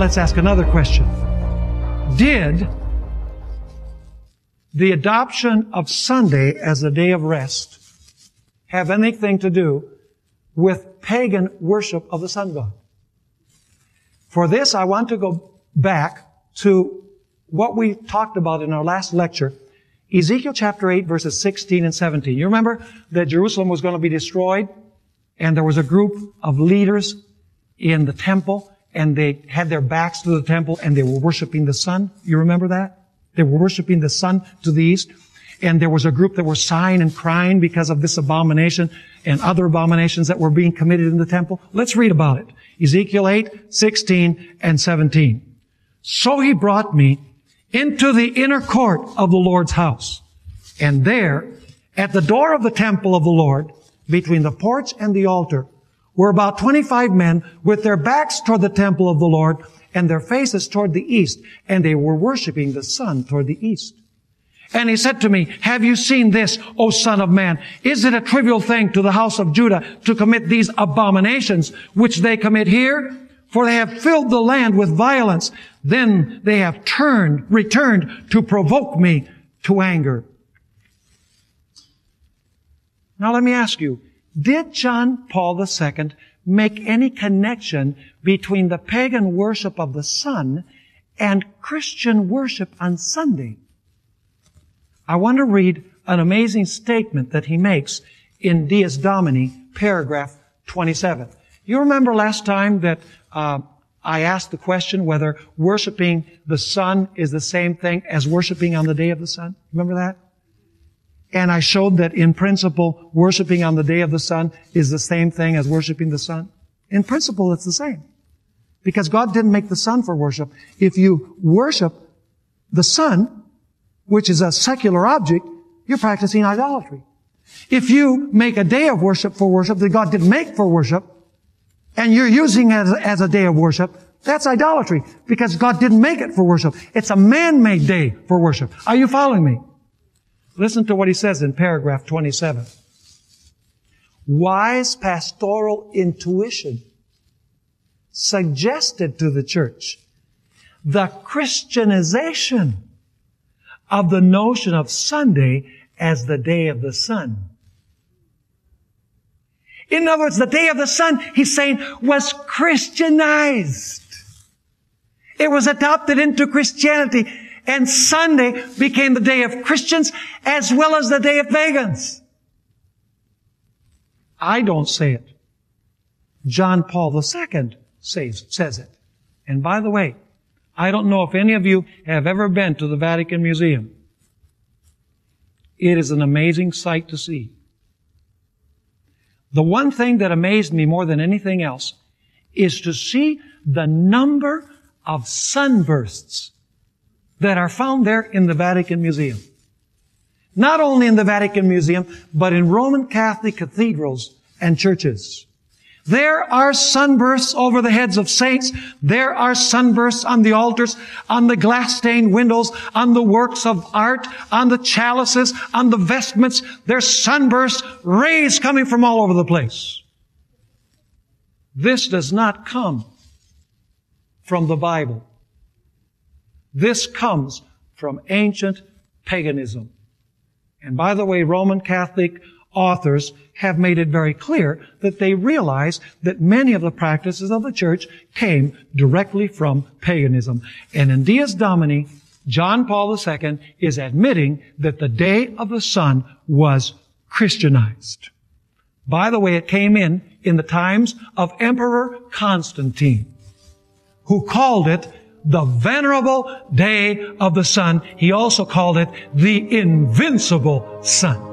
let's ask another question. Did the adoption of Sunday as a day of rest have anything to do with pagan worship of the sun god? For this, I want to go back to what we talked about in our last lecture, Ezekiel chapter 8, verses 16 and 17. You remember that Jerusalem was going to be destroyed, and there was a group of leaders in the temple, and they had their backs to the temple, and they were worshiping the sun. You remember that? They were worshiping the sun to the east. And there was a group that were sighing and crying because of this abomination and other abominations that were being committed in the temple. Let's read about it. Ezekiel 8, 16, and 17. So he brought me into the inner court of the Lord's house. And there, at the door of the temple of the Lord, between the porch and the altar, were about 25 men with their backs toward the temple of the Lord and their faces toward the east, and they were worshiping the sun toward the east. And he said to me, have you seen this, O son of man? Is it a trivial thing to the house of Judah to commit these abominations which they commit here? For they have filled the land with violence. Then they have returned to provoke me to anger. Now let me ask you, did John Paul II make any connection between the pagan worship of the sun and Christian worship on Sunday? I want to read an amazing statement that he makes in Dies Domini, paragraph 27. You remember last time that I asked the question whether worshiping the sun is the same thing as worshiping on the day of the sun? Remember that? And I showed that in principle, worshiping on the day of the sun is the same thing as worshiping the sun. In principle, it's the same. Because God didn't make the sun for worship. If you worship the sun, which is a secular object, you're practicing idolatry. If you make a day of worship for worship that God didn't make for worship, and you're using it as a day of worship, that's idolatry, because God didn't make it for worship. It's a man-made day for worship. Are you following me? Listen to what he says in paragraph 27. Wise pastoral intuition suggested to the church the Christianization of the notion of Sunday as the day of the sun. In other words, the day of the sun, he's saying, was Christianized. It was adopted into Christianity, and Sunday became the day of Christians as well as the day of pagans. I don't say it. John Paul II says it. And by the way, I don't know if any of you have ever been to the Vatican Museum. It is an amazing sight to see. The one thing that amazed me more than anything else is to see the number of sunbursts that are found there in the Vatican Museum. Not only in the Vatican Museum, but in Roman Catholic cathedrals and churches. There are sunbursts over the heads of saints. There are sunbursts on the altars, on the glass-stained windows, on the works of art, on the chalices, on the vestments. There's sunbursts, rays coming from all over the place. This does not come from the Bible. This comes from ancient paganism. And by the way, Roman Catholic authors have made it very clear that they realize that many of the practices of the church came directly from paganism. And in Dies Domini, John Paul II is admitting that the day of the sun was Christianized. By the way, it came in the times of Emperor Constantine, who called it the venerable day of the sun. He also called it the invincible sun.